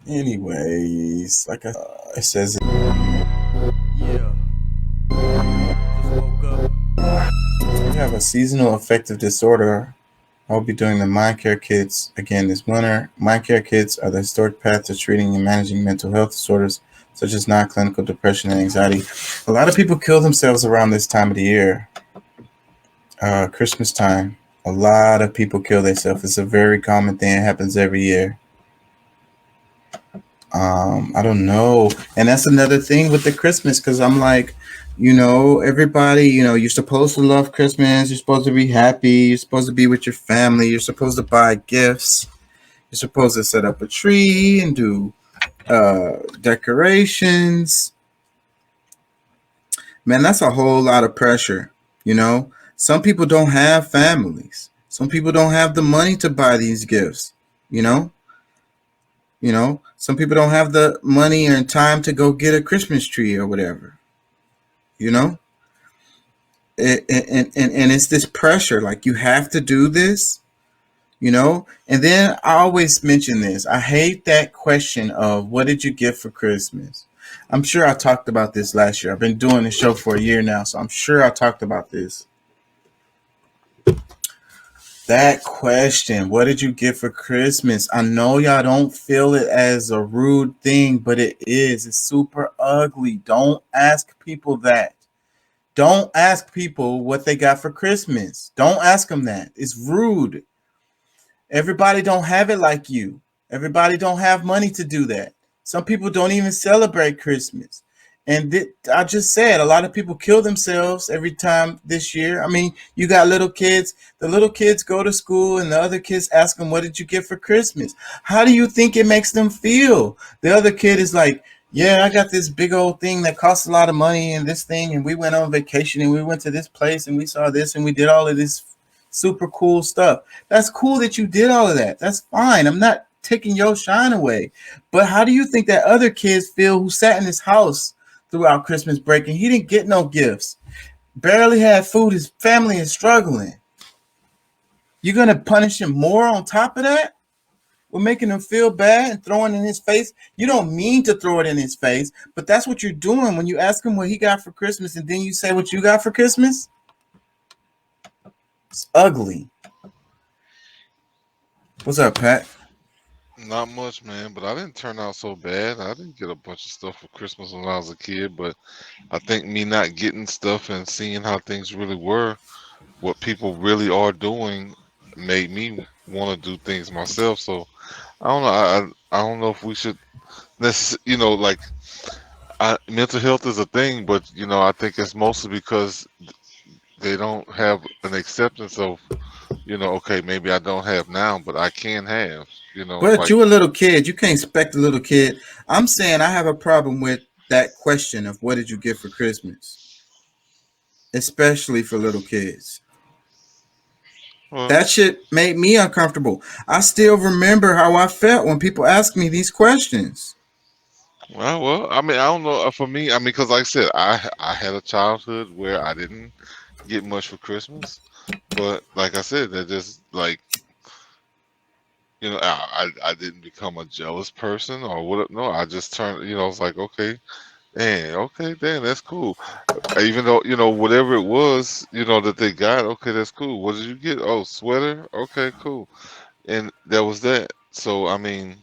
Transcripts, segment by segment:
Anyways, like it says, Yeah, just woke up. we have a seasonal affective disorder. I'll be doing the Mind Care Kits again this winter. Mind Care Kits are the historic path to treating and managing mental health disorders such as non-clinical depression and anxiety. A lot of people kill themselves around this time of the year, Christmas time. A lot of people kill themselves. It's a very common thing. It happens every year. I don't know. And that's another thing with the Christmas because I'm like, everybody, you're supposed to love Christmas. You're supposed to be happy. You're supposed to be with your family. You're supposed to buy gifts. You're supposed to set up a tree and do decorations. Man, that's a whole lot of pressure. You know, some people don't have families. Some people don't have the money to buy these gifts. You know, some people don't have the money and time to go get a Christmas tree or whatever. You know, and it's this pressure like you have to do this. And then I always mention this. I hate that question of what did you get for Christmas. I'm sure I talked about this last year. I've been doing the show for a year now, so I'm sure I talked about this. That question, what did you get for Christmas? I know y'all don't feel it as a rude thing, but it is. It's super ugly. Don't ask people that. Don't ask people what they got for Christmas. Don't ask them that. It's rude. Everybody don't have it like you. Everybody don't have money to do that. Some people don't even celebrate Christmas. And I just said a lot of people kill themselves every time this year. I mean, you got little kids. The little kids go to school and the other kids ask them, what did you get for Christmas? How do you think it makes them feel? The other kid is like, yeah, I got this big old thing that costs a lot of money and this thing. And we went on vacation and we went to this place and we saw this and we did all of this super cool stuff. That's cool that you did all of that. That's fine. I'm not taking your shine away. But how do you think that other kids feel who sat in his house throughout Christmas break and he didn't get no gifts? Barely had food. His family is struggling. You're going to punish him more on top of that? We're making him feel bad and throwing it in his face. You don't mean to throw it in his face, but that's what you're doing when you ask him what he got for Christmas and then you say what you got for Christmas. It's ugly. What's up, Pat? Not much, man, but I didn't turn out so bad. I didn't get a bunch of stuff for Christmas when I was a kid, but I think me not getting stuff and seeing how things really were, what people really are doing, made me want to do things myself. So I don't know. I don't know if we should. Like mental health is a thing, but I think it's mostly because they don't have an acceptance of, okay, maybe I don't have now, but I can have. But Like you a little kid. You can't expect a little kid. I'm saying I have a problem with that question of what did you get for Christmas, especially for little kids. well, That shit made me uncomfortable. I still remember how I felt when people asked me these questions. well, I mean, I don't know. For me, I mean, because like I said, I had a childhood where I didn't get much for Christmas, but like I said, they're just like I didn't become a jealous person or what. No, I just turned. I was like, okay, damn, that's cool. Even though whatever it was, that they got, okay, that's cool. What did you get? Oh, sweater. Okay, cool. And that was that. So I mean.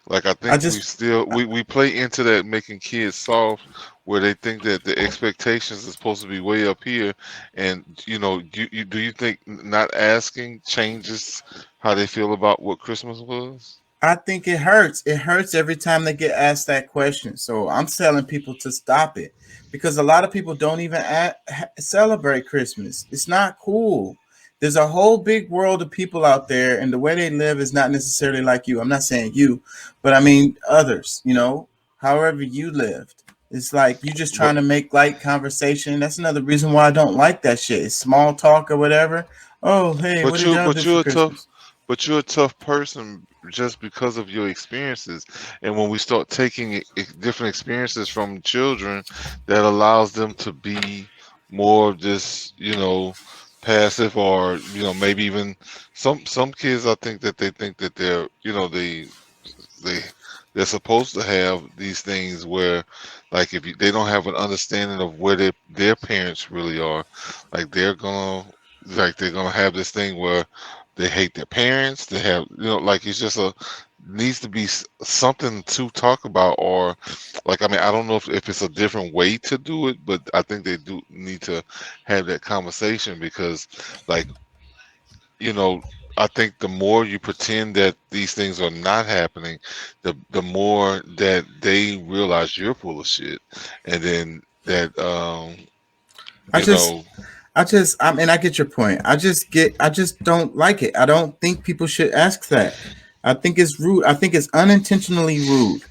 Like I I think we just still we play into that making kids soft where they think that the expectations is supposed to be way up here and do you think not asking changes how they feel about what Christmas was? I think it hurts. It hurts every time they get asked that question. So I'm telling people to stop it because a lot of people don't even celebrate Christmas. It's not cool. There's a whole big world of people out there, and the way they live is not necessarily like you. I'm not saying you, but I mean others. However you lived. It's like you just But trying to make light conversation. That's another reason why I don't like that shit. It's small talk or whatever. Oh, hey, what but did you y'all do but for you're a tough Christmas? but you're a tough person just because of your experiences. And when we start taking different experiences from children, that allows them to be more just passive, or maybe even some kids. I think that they think that they're they they're supposed to have these things where, like, if they don't have an understanding of where their parents really are, like they're gonna have this thing where they hate their parents. They have, like, it's just a needs to be something to talk about, or like, I mean, I don't know if it's a different way to do it, but I think they do need to have that conversation because, like, you know, I think the more you pretend that these things are not happening, the more that they realize you're full of shit, and then that I you just know, I mean, I get your point. I just don't like it. I don't think people should ask that. I think it's rude. I think it's unintentionally rude.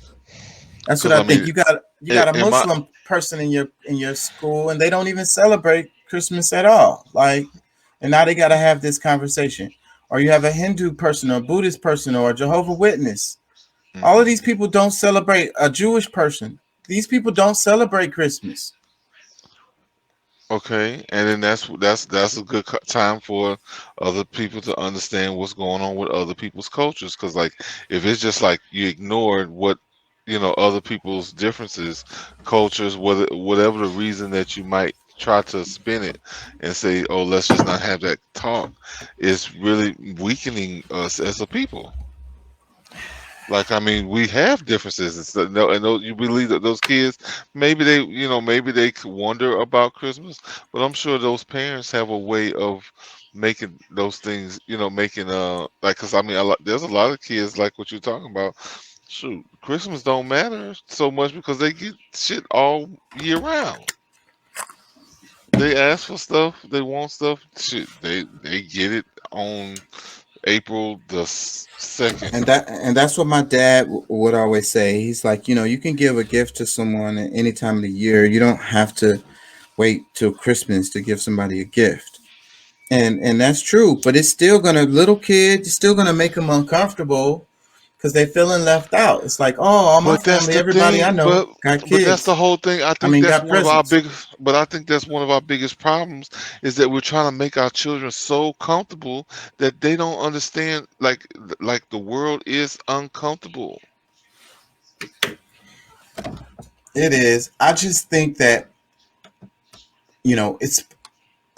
That's what because I I think. mean, You got a in my Muslim person in your school, and they don't even celebrate Christmas at all. Like, and now they got to have this conversation. Or you have a Hindu person, or a Buddhist person, or a Jehovah Witness. All of mhm. these people don't celebrate. A Jewish person. These people don't celebrate Christmas. Okay, and then that's a good time for other people to understand what's going on with other people's cultures. Because, like, if it's just like you ignored what other people's differences, cultures, whatever the reason that you might try to spin it and say, oh, let's just not have that talk, is really weakening us as a people. Like, I mean, we have differences, and so, no, and those, you believe that those kids, maybe they could wonder about Christmas, but I'm sure those parents have a way of making those things, making like, cause I mean, there's a lot of kids like what you're talking about. Shoot, Christmas don't matter so much because they get shit all year round. They ask for stuff, they want stuff, shit, they get it on April the 2nd. And that's what my dad would always say. He's like, you can give a gift to someone at any time of the year. You don't have to wait till Christmas to give somebody a gift. And that's true, but it's still gonna little kids, it's still gonna make them uncomfortable because they're feeling left out. It's like, oh, all my But that's family, the everybody I thing. know got But that's the kids. whole thing. I I think mean, that's got one of our presents. biggest. But I think that's one of our biggest problems is that we're trying to make our children so comfortable that they don't understand. Like the world is uncomfortable. It is. I just think that it's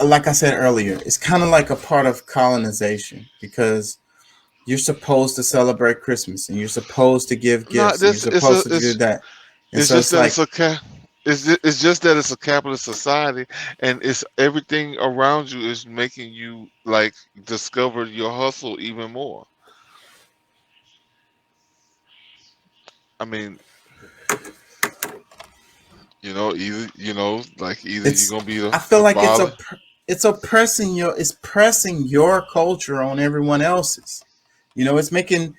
like I said earlier. It's kind of like a part of colonization because you're supposed to celebrate Christmas and you're supposed to give Not gifts and you're this. It's a. supposed to do that. And It's so just it's that like, it's a it's just that it's a capitalist society, and it's everything around you is making you like discover your hustle even more. I mean, either you're it's gonna be I feel the like father. it's oppressing it's pressing your culture on everyone else's. It's making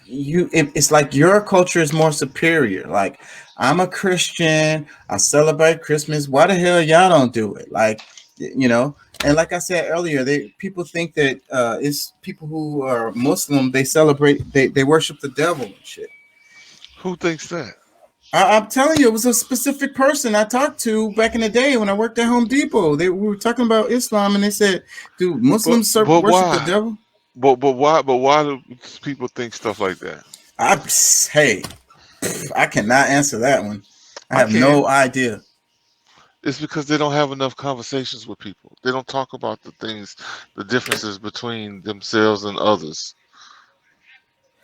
it's like your culture is more superior. Like, I'm a Christian, I celebrate Christmas. Why the hell y'all don't do it? Like, you know, and like I said earlier, people think that it's people who are Muslim, they celebrate, they worship the devil and shit. Who thinks that? I'm telling you, it was a specific person I talked to back in the day when I worked at Home Depot. We were talking about Islam, and they said, "Do Muslims worship the Why? devil?" But why do people think stuff like that? I Hey, I cannot answer that one. I I have can. no idea It's because they don't have enough conversations with people. They don't talk about the differences between themselves and others.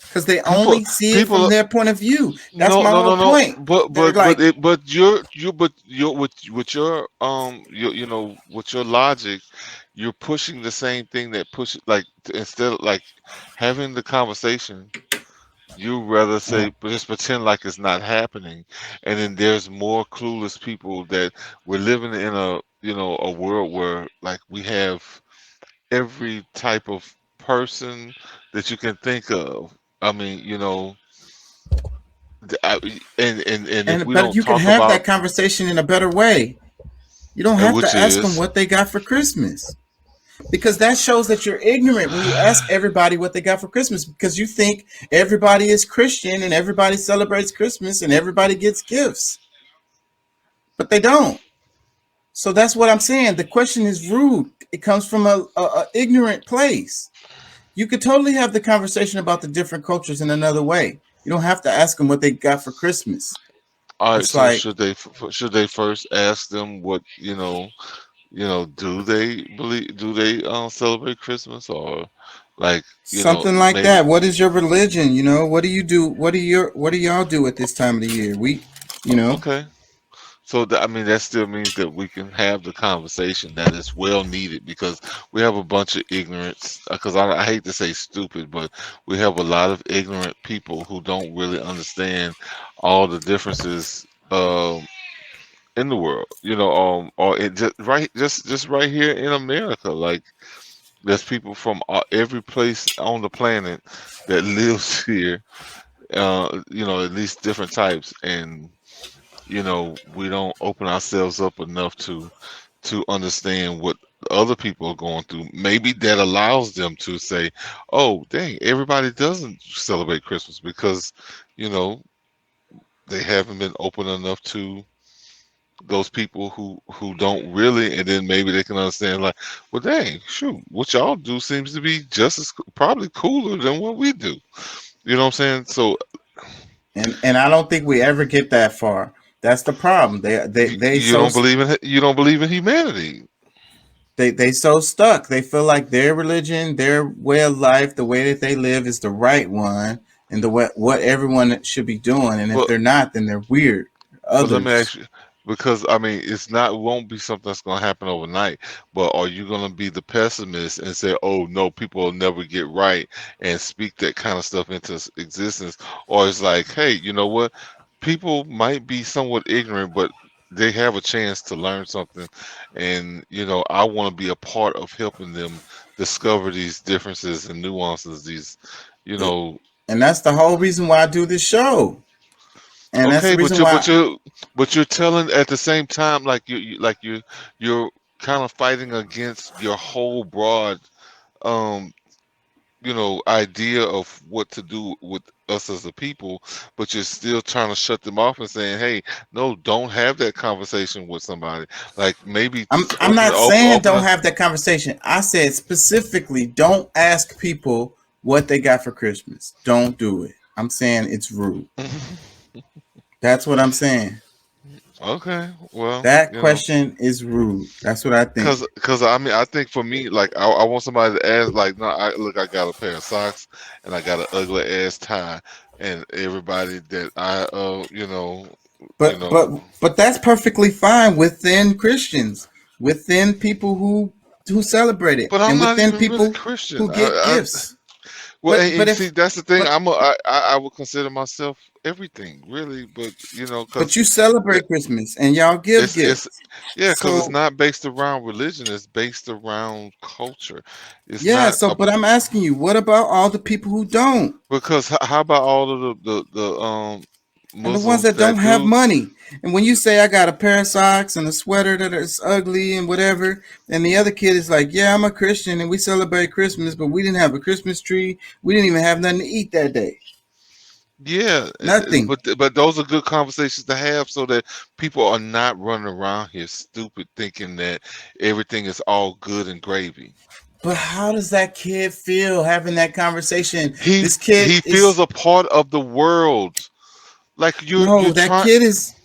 because they People, only see it from people. their point of view. That's No, my no, whole no, no. point. But They're but but like, it but you but you with your with your logic, you're pushing the same thing that pushes, like, instead of like having the conversation. You rather uh, say, but just pretend like it's not happening, and then there's more clueless people that we're living in a world where, like, we have every type of person that you can think of. I mean, and if and we but don't you can talk have about, that conversation in a better way. You don't have which to ask them is, what they got for Christmas. Because that shows that you're ignorant when you ask everybody what they got for Christmas because you think everybody is Christian and everybody celebrates Christmas and everybody gets gifts, but they don't. So that's what I'm saying. The question is rude. It comes from a ignorant place. You could totally have the conversation about the different cultures in another way. You don't have to ask them what they got for Christmas. All right, It's so like should they first ask them what do they believe, do they celebrate Christmas, or like something like maybe that. What is your religion? What do you do? What do y'all do at this time of the year? okay. So I mean, that still means that we can have the conversation that is well needed, because we have a bunch of ignorance. Because I hate to say stupid, but we have a lot of ignorant people who don't really understand all the differences in the world. Or it just right here in America. Like, there's people from every place on the planet that lives here. At least different types, and we don't open ourselves up enough to understand what other people are going through. Maybe that allows them to say, "Oh, dang, everybody doesn't celebrate Christmas because, you know, they haven't been open enough to those people who don't really." And then maybe they can understand, like, well, dang, shoot, what y'all do seems to be just as probably cooler than what we do. You know what I'm saying? So and I don't think we ever get that far. That's the problem. you don't believe in humanity. They so stuck. They feel like their religion, their way of life, the way that they live is the right one, and what everyone should be doing. And if But they're not, then they're weird. but let me Others. ask you, because I mean, it won't be something that's going to happen overnight. But are you going to be the pessimist and say, "Oh no, people will never get right," and speak that kind of stuff into existence? Or it's like, hey, you know what? People might be somewhat ignorant, but they have a chance to learn something, and I want to be a part of helping them discover these differences and nuances. These, you know, And that's the whole reason why I do this show. And that's the Okay, but reason you're why telling at the same time, like you're kind of fighting against your whole broad um idea of what to do with us as a people, but you're still trying to shut them off and saying, hey, no, don't have that conversation with somebody. Like, maybe I'm not saying open don't a have that conversation. I said specifically don't ask people what they got for Christmas. Don't do it. I'm saying it's rude. That's what I'm saying. okay, well, That question is rude. That's what I think. Cause I mean, I think for me, like, I want somebody to ask, like, no, I got a pair of socks and I got an ugly ass tie, and everybody that you But know, but but that's perfectly fine within Christians, within people who celebrate it, but I'm and not within even really people Christian. who get gifts. Well, But but and see, if that's the thing. but I would consider myself everything, really, but but cause you celebrate Christmas and y'all give it's gifts. yeah, cause it's So not based around religion. It's based around culture. It's yeah, not so but I'm asking you, what about all the people who don't? because how about all of the And the ones Muslims that don't that have do? money. And when you say I got a pair of socks and a sweater that is ugly and whatever, and the other kid is like, yeah, I'm a Christian and we celebrate Christmas, but we didn't have a Christmas tree. We didn't even have nothing to eat that day. Yeah, Nothing. but those are good conversations to have so that people are not running around here stupid thinking that everything is all good and gravy. But how does that kid feel having that conversation? He This kid he is feels a part of the world. Like you're no, trying.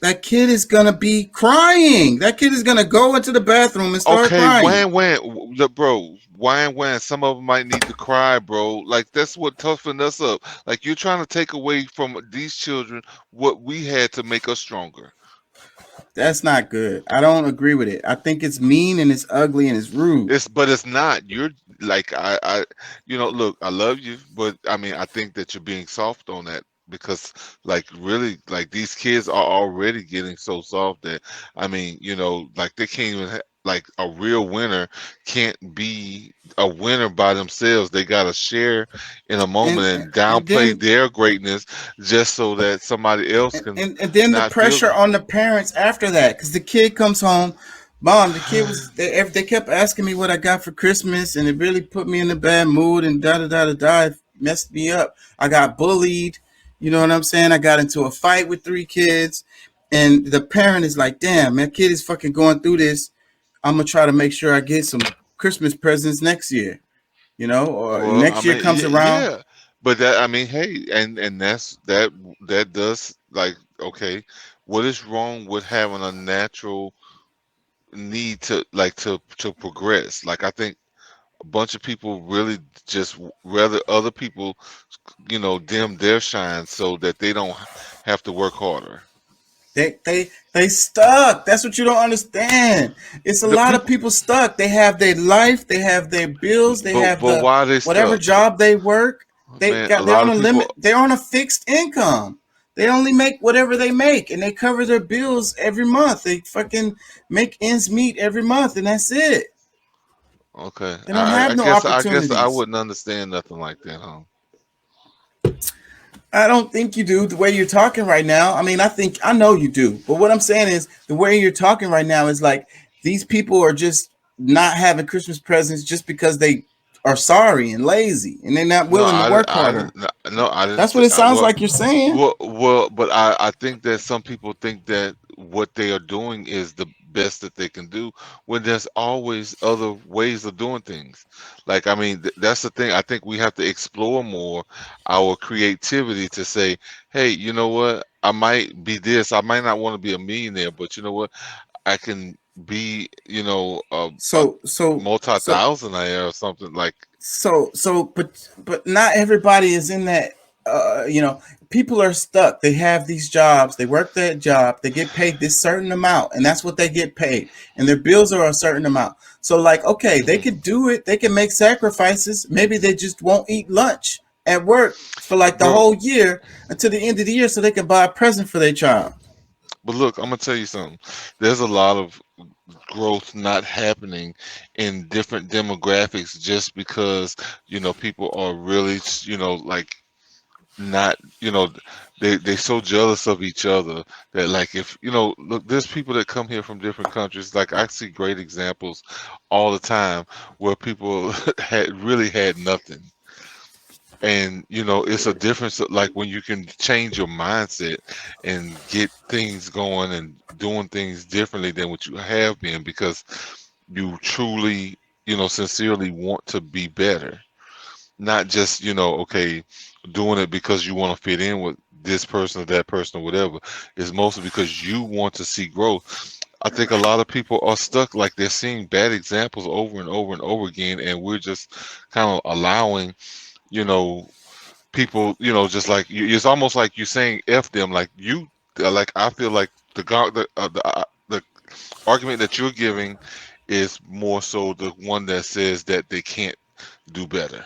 that kid is gonna be crying. That kid is gonna go into the bathroom and start Okay, crying. bro, when some of them might need to cry, bro. Like, that's what toughened us up. Like, you're trying to take away from these children what we had to make us stronger. That's not good. I don't agree with it. I think it's mean and it's ugly and it's rude. But it's not. You're like, look, I love you, but I mean, I think that you're being soft on that, because, like, really, like, these kids are already getting so soft that, I mean, like, they can't even like, a real winner can't be a winner by themselves. They gotta share in a moment And and and downplay then their greatness just so that somebody else and, can and, and then the not feel pressure them. on the parents after that, because the kid comes home, mom. The kid was they kept asking me what I got for Christmas, and it really put me in a bad mood and da da da da da. It messed me up. I got bullied. You know what I'm saying? I got into a fight with three kids, and the parent is like, "Damn, man, kid is fucking going through this." I'm gonna try to make sure I get some Christmas presents next year. Or Well, I next year mean, comes around. yeah, but that, I mean, hey, and that does, like, okay, what is wrong with having a natural need to, like, to progress? Like, I think a bunch of people really just rather other people, dim their shine so that they don't have to work harder. They stuck. That's what you don't understand. It's a The lot of people, people stuck. They have their life, they have their bills, they have but the why are they whatever stuck? job they work. Man, a They're lot on of a people, limit. They're on a fixed income. They only make whatever they make, and they cover their bills every month. They fucking make ends meet every month, and that's it. okay. They don't have I no guess I opportunities. wouldn't understand nothing like that, huh? I don't think you do the way you're talking right now. I mean, I know you do, but what I'm saying is the way you're talking right now is like these people are just not having Christmas presents just because they are sorry and lazy and they're not No, willing to work harder. no, I didn't That's say. what it sounds like you're saying. But I think that some people think that what they are doing is the best that they can do when there's always other ways of doing things. Like, I mean, that's the thing. I think we have to explore more our creativity to say, hey, you know what? I might be this. I might not want to be a millionaire, but you know what? I can be, a So so so multi-thousandaire or something like. but not everybody is in that. People are stuck. They have these jobs, they work that job, they get paid this certain amount, and that's what they get paid, and their bills are a certain amount. So like, okay, they Mhm. could do it, they can make sacrifices. Maybe they just won't eat lunch at work for like the But whole year until the end of the year so they can buy a present for their child. But look, I'm gonna tell you something. There's a lot of growth not happening in different demographics just because, people are really, like, not, they so jealous of each other that, like, if, look, there's people that come here from different countries. Like, I see great examples all the time where people had nothing. And it's a difference, like, when you can change your mindset and get things going and doing things differently than what you have been, because you truly, sincerely want to be better, not just, okay, doing it because you want to fit in with this person or that person or whatever. It's mostly because you want to see growth. I think a lot of people are stuck, like, they're seeing bad examples over and over and over again, and we're just kind of allowing, you know people, just like it's almost like you're saying F them, like you, like, I feel like the argument that you're giving is more so the one that says that they can't do better.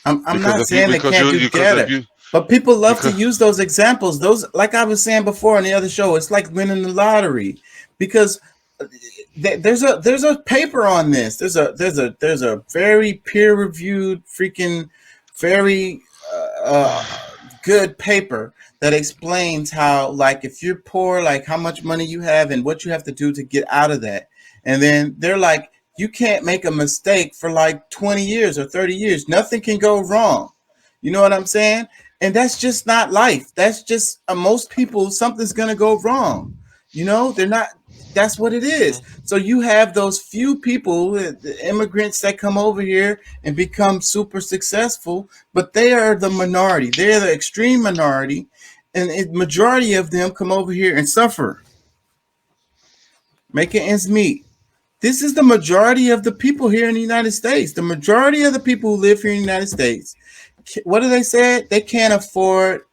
I'm Because not if you saying they because can't do because if better, you but people love to because use those examples. Those, like I was saying before on the other show, it's like winning the lottery because there's a paper on this. There's a very peer reviewed freaking very good paper that explains how, like, if you're poor, like how much money you have and what you have to do to get out of that. And then they're like, you can't make a mistake for like 20 years or 30 years. Nothing can go wrong. You know what I'm saying? And that's just not life. That's just most people, something's going to go wrong. They're not, that's what it is. Mhm. So you have those few people, the immigrants that come over here and become super successful, but they are the minority. They're the extreme minority, and the majority of them come over here and suffer, making ends meet. This is the majority of the people here in the United States. The majority of the people who live here in the United States, what do they say? They can't afford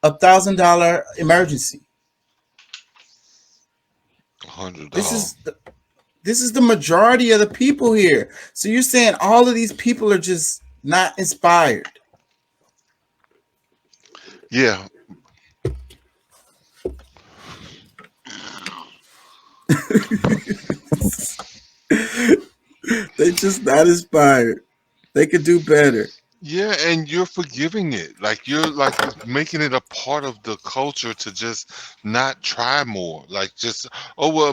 $1,000 emergency. $100. This is the majority of the people here. So you're saying all of these people are just not inspired? Yeah. They just not inspired. They could do better. Yeah, and you're forgiving it. Like, you're, like, making it a part of the culture to just not try more. Like, just, oh well,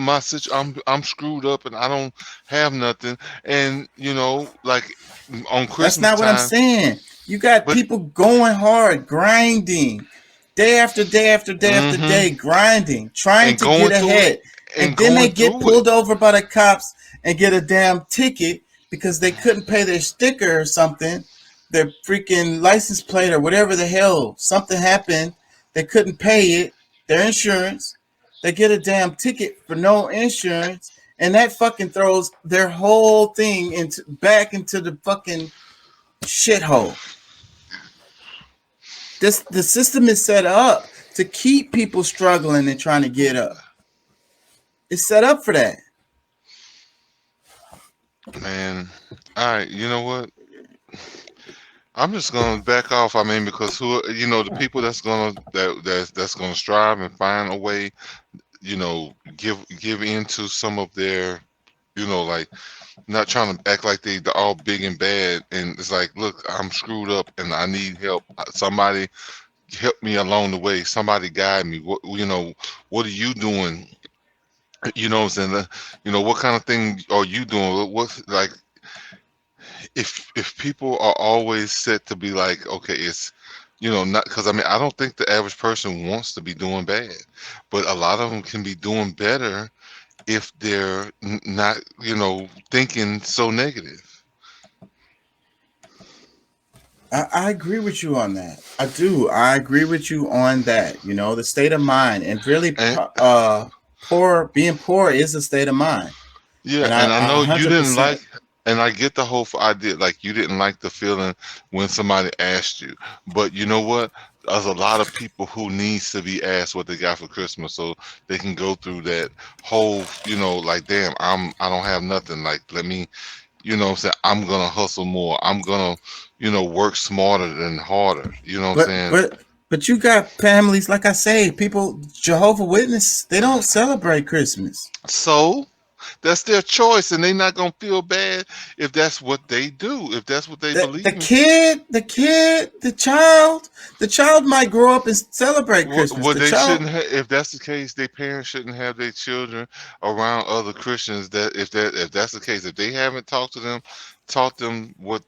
I'm screwed up and I don't have nothing. And like, on That's Christmas not what I'm time, saying. You got but people going hard, grinding, day after day after day after hmm day, grinding, trying and to get going through it ahead. And and then they going get through it. pulled over by the cops and get a damn ticket because they couldn't pay their sticker or something, their freaking license plate or whatever the hell, something happened, they couldn't pay it, their insurance, they get a damn ticket for no insurance, and that fucking throws their whole thing back into the fucking shithole. The system is set up to keep people struggling and trying to get up. It's set up for that. Man, all right, you know what? I'm just gonna back off. I mean, because the people that's gonna strive and find a way, give into some of their, like not trying to act like they're all big and bad. And it's like, look, I'm screwed up and I need help. Somebody help me along the way. Somebody guide me. What are you doing? You know what I'm saying? What kind of thing are you doing? What's like, if people are always set to be like, okay, it's, not, because I mean, I don't think the average person wants to be doing bad, but a lot of them can be doing better if they're not, thinking so negative. I agree with you on that. I do. I agree with you on that. The state of mind, and really, being poor is a state of mind. Yeah, and I know you didn't like, and I get the whole idea, like you didn't like the feeling when somebody asked you, but you know what? There's a lot of people who needs to be asked what they got for Christmas, so they can go through that whole, like, damn, I don't have nothing. Like, let me, what I'm saying, I'm gonna hustle more. I'm gonna, work smarter than harder. What I'm saying? But you got families, like I say, people, Jehovah's Witness, they don't celebrate Christmas. So that's their choice, and they're not gonna feel bad if that's what they do, if that's what they believe. The child might grow up and celebrate Christmas. Well, they shouldn't have, if that's the case, their parents shouldn't have their children around other Christians. If that's the case, if they haven't taught them what,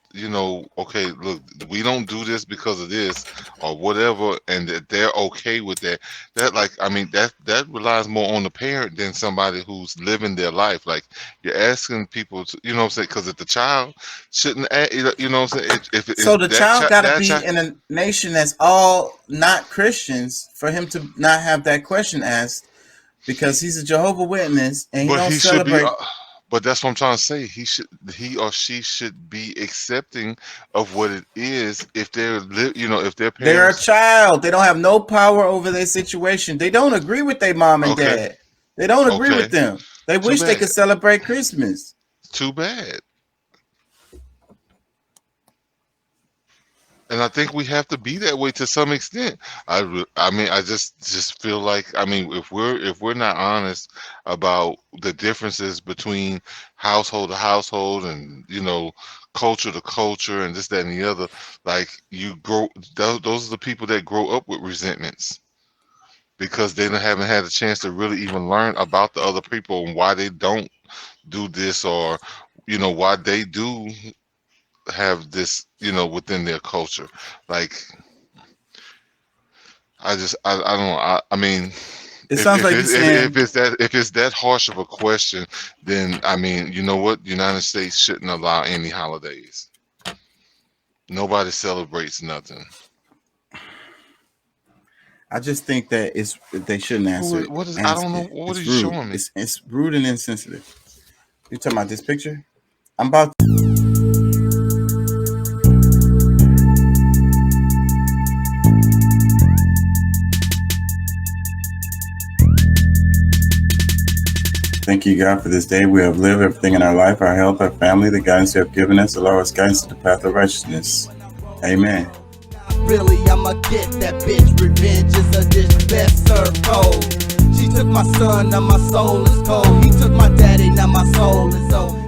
okay, look, we don't do this because of this or whatever, and that they're okay with that. That, like, I mean, that relies more on the parent than somebody who's living their life. Like, you're asking people to, what I'm saying, because if the child shouldn't, what I'm saying, the child got to be in a nation that's all not Christians for him to not have that question asked, because he's a Jehovah's Witness and he don't celebrate. But that's what I'm trying to say. He or she should be accepting of what it is. If they're, if their parents, they're a child, they don't have no power over their situation. They don't agree with their mom and dad. They don't agree with them. They wish they could celebrate Christmas. Too bad. And I think we have to be that way to some extent. I mean, I just feel like, I mean, if we're not honest about the differences between household to household and, culture to culture and this, that, and the other, like, those are the people that grow up with resentments because they haven't had a chance to really even learn about the other people and why they don't do this, or, why they do have this, within their culture. Like, I don't know. I mean, it sounds like if it's that harsh of a question, then I mean, you know what? The United States shouldn't allow any holidays. Nobody celebrates nothing. I just think that they shouldn't answer it. What is? I don't know. What are you showing me? It's rude and insensitive. You talking about this picture? I'm about to. Thank you, God, for this day. We have lived everything in our life, our health, our family, the guidance you have given us, allow us guidance to the path of righteousness. Amen. Really, I'ma get that bitch. Revenge is a dish best served cold. She took my son, now my soul is cold. He took my daddy, now my soul is old.